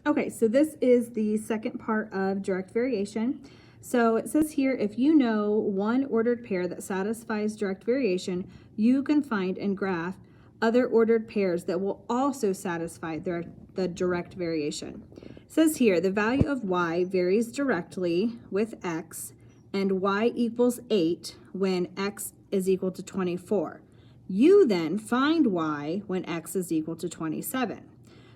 Okay, so this is the second part of direct variation. So it says here, if you know one ordered pair that satisfies direct variation, you can find and graph other ordered pairs that will also satisfy the direct variation. It says here, the value of y varies directly with x, and y equals 8 when x is equal to 24. You then find y when x is equal to 27.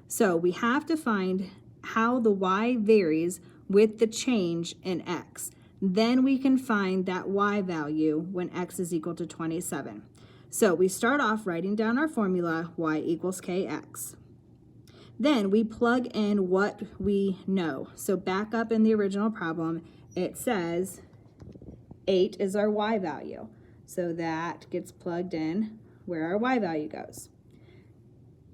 So we have to find how the y varies with the change in x. Then we can find that y value when x is equal to 27. So we start off writing down our formula, y equals kx. Then we plug in what we know. So back up in the original problem, it says 8 is our y value. So that gets plugged in where our y value goes.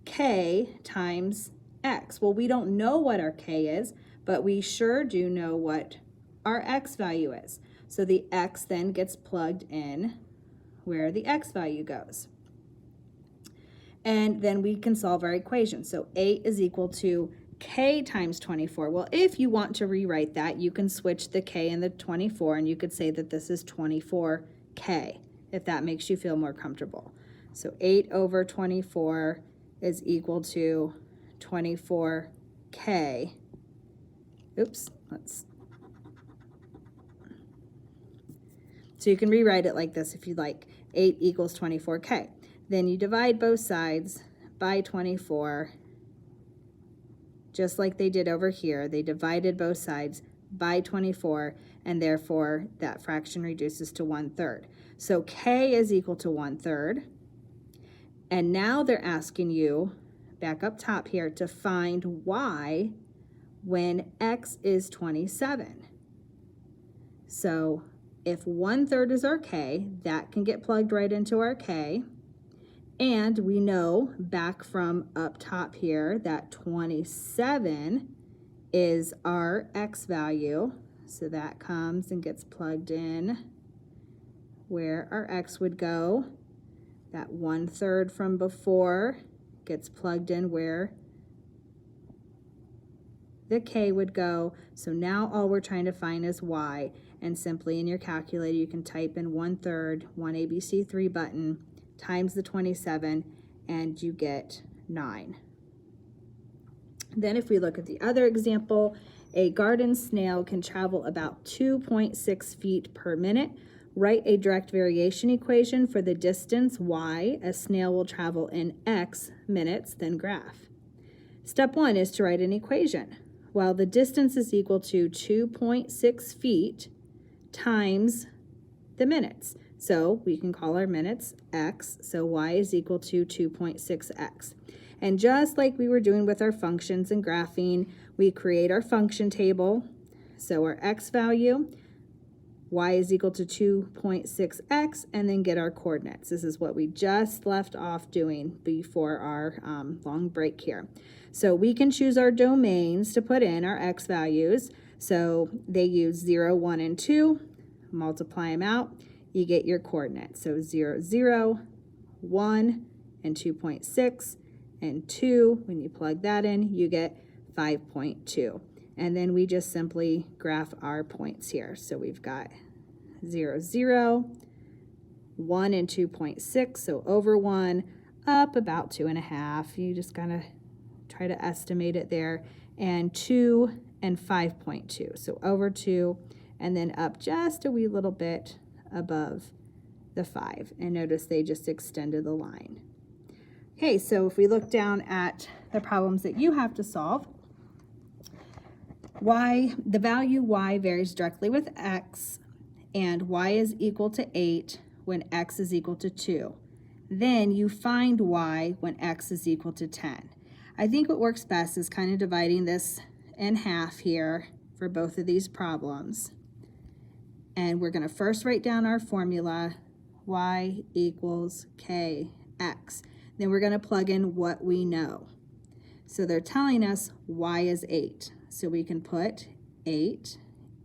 K times x. Well, we don't know what our k is, but we sure do know what our x value is. So the x then gets plugged in where the x value goes. And then we can solve our equation. So 8 is equal to k times 24. Well, if you want to rewrite that, you can switch the k and the 24, and you could say that this is 24k, if that makes you feel more comfortable. So 8 over 24 is equal to 24k. Oops, so you can rewrite it like this if you'd like. 8 equals 24k. Then you divide both sides by 24, just like they did over here. They divided both sides by 24, and therefore that fraction reduces to 1/3. So k is equal to 1/3. And now they're asking you, back up top here, to find y when x is 27. So if 1/3 is our k, that can get plugged right into our k. And we know back from up top here that 27 is our x value. So that comes and gets plugged in where our x would go. That 1/3 from before gets plugged in where the k would go. So now all we're trying to find is y. And simply in your calculator, you can type in 1/3, 1ABC3 button, times the 27, and you get 9. Then if we look at the other example, a garden snail can travel about 2.6 feet per minute. Write a direct variation equation for the distance y a snail will travel in x minutes, then graph. Step 1 is to write an equation. Well, the distance is equal to 2.6 feet times the minutes. So we can call our minutes x, so y is equal to 2.6x. And just like we were doing with our functions and graphing, we create our function table. So our x value, y is equal to 2.6x, and then get our coordinates. This is what we just left off doing before our long break here. So we can choose our domains to put in our x values. So they use 0, 1, and 2. Multiply them out. You get your coordinates. So 0, 0, 1, and 2.6, and 2. When you plug that in, you get 5.2. And then we just simply graph our points here. So we've got 0, 0, 1 and 2.6, so over 1, up about 2.5. You just kind of try to estimate it there. And 2 and 5.2, so over 2, and then up just a wee little bit above the 5. And notice they just extended the line. Okay, so if we look down at the problems that you have to solve, the value y varies directly with x, and y is equal to 8 when x is equal to 2. Then you find y when x is equal to 10. I think what works best is kind of dividing this in half here for both of these problems. And we're going to first write down our formula, y equals kx. Then we're going to plug in what we know. So they're telling us y is 8. So we can put 8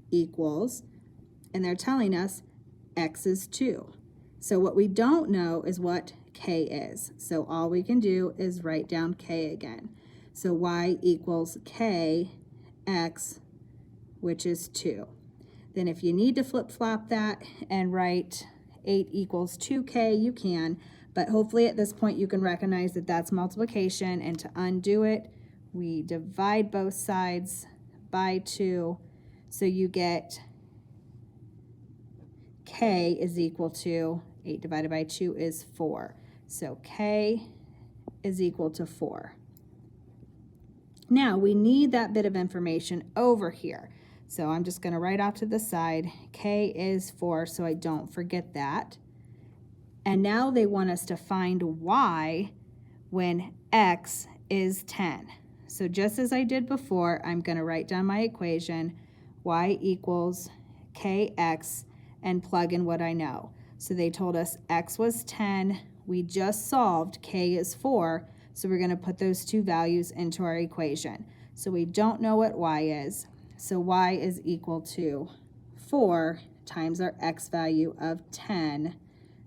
equals, and they're telling us x is 2. So what we don't know is what k is. So all we can do is write down k again. So y equals kx, which is 2. Then if you need to flip-flop that and write 8 equals 2k, you can, but hopefully at this point you can recognize that that's multiplication, and to undo it, we divide both sides by 2, so you get k is equal to 8 divided by 2 is 4. So k is equal to 4. Now we need that bit of information over here. So I'm just going to write off to the side, k is 4, so I don't forget that. And now they want us to find y when x is 10. So just as I did before, I'm going to write down my equation, y equals kx, and plug in what I know. So they told us x was 10. We just solved k is 4, so we're going to put those two values into our equation. So we don't know what y is. So y is equal to 4 times our x value of 10.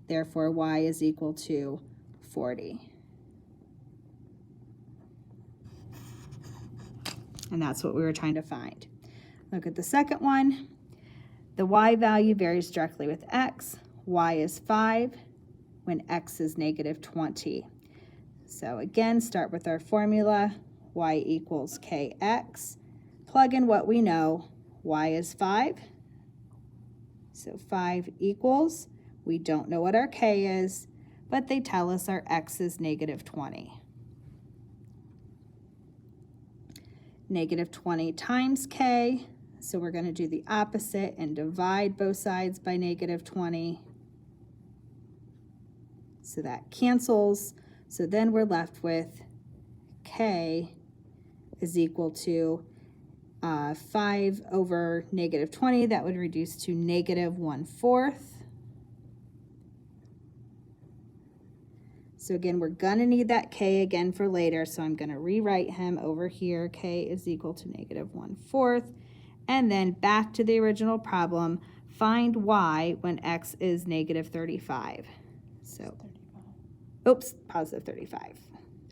Therefore, y is equal to 40. And that's what we were trying to find. Look at the second one. The y value varies directly with x. Y is 5 when x is negative 20. So again, start with our formula, y equals kx. Plug in what we know, y is 5. So 5 equals, we don't know what our k is, but they tell us our x is negative 20. Negative 20 times k, so we're going to do the opposite and divide both sides by negative 20. So that cancels. So then we're left with k is equal to 5 over negative 20. That would reduce to negative 1/4. So again, we're going to need that k again for later. So I'm going to rewrite him over here. K is equal to negative 1/4. And then back to the original problem, find y when x is negative 35. So, oops, positive 35.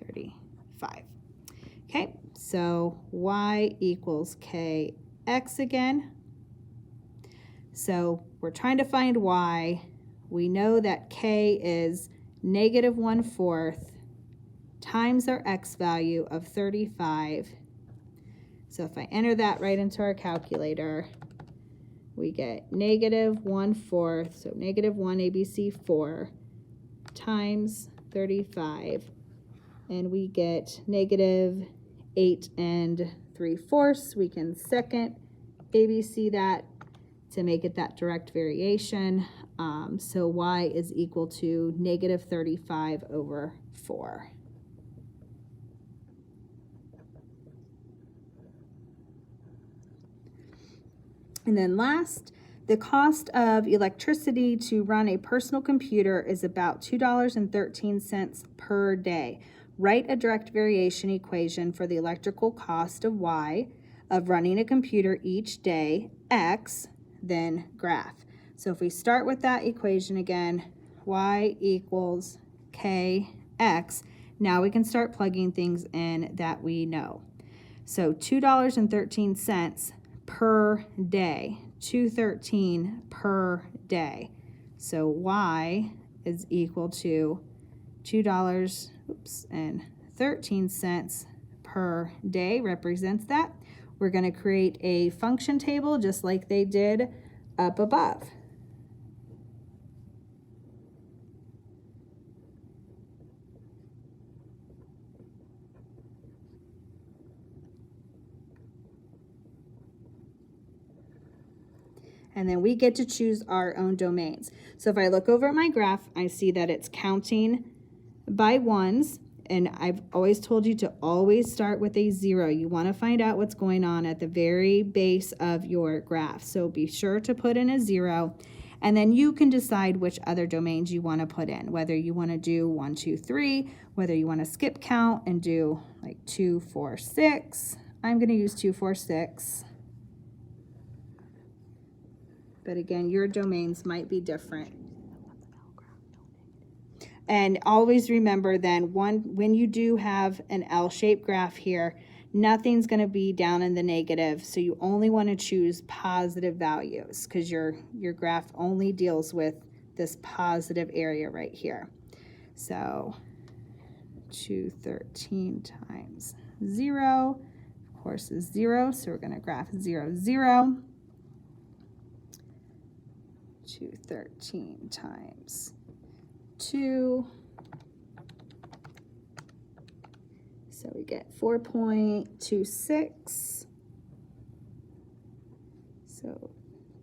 35. Okay, so y equals kx again. So we're trying to find y. We know that k is negative 1/4 times our x value of 35. So if I enter that right into our calculator, we get negative 1/4, so negative 1 ABC4 times 35, and we get negative 8 3/4. We can second ABC that to make it that direct variation. So y is equal to negative 35 over 4. And then last, the cost of electricity to run a personal computer is about $2.13 per day. Write a direct variation equation for the electrical cost of y of running a computer each day, x, then graph. So if we start with that equation again, y equals kx, now we can start plugging things in that we know. So $2.13 per day, 213 per day. So y is equal to $2.13 per day represents that. We're going to create a function table just like they did up above. And then we get to choose our own domains. So if I look over at my graph, I see that it's counting by ones, and I've always told you to always start with a 0. You want to find out what's going on at the very base of your graph. So be sure to put in a 0, and then you can decide which other domains you want to put in, whether you want to do 1, 2, 3, whether you want to skip count and do like 2, 4, 6. I'm going to use 2, 4, 6. But again, your domains might be different. And always remember then, when you do have an L-shaped graph here, nothing's going to be down in the negative, so you only want to choose positive values because your graph only deals with this positive area right here. So 213 times 0, of course, is 0, so we're going to graph 0, 0. 213 times 2. So we get 4.26. So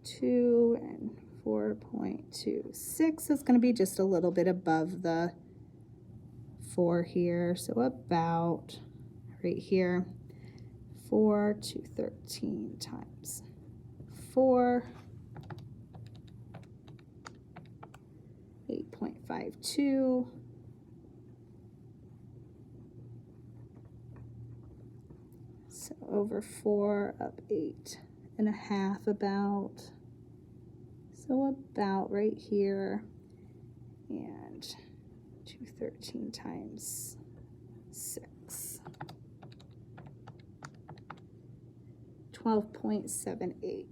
2 and 4.26 is going to be just a little bit above the 4 here. So about right here, 213 times 4. 8.52. So over 4 up 8.5 about. So about right here. And 213 times 6. 12.78.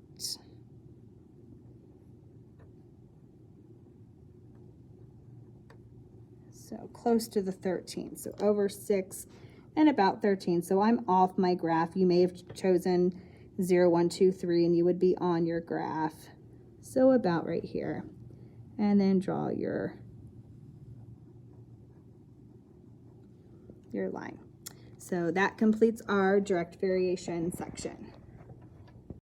So close to the 13, so over 6 and about 13. So I'm off my graph. You may have chosen 0, 1, 2, 3, and you would be on your graph. So about right here. And then draw your line. So that completes our direct variation section.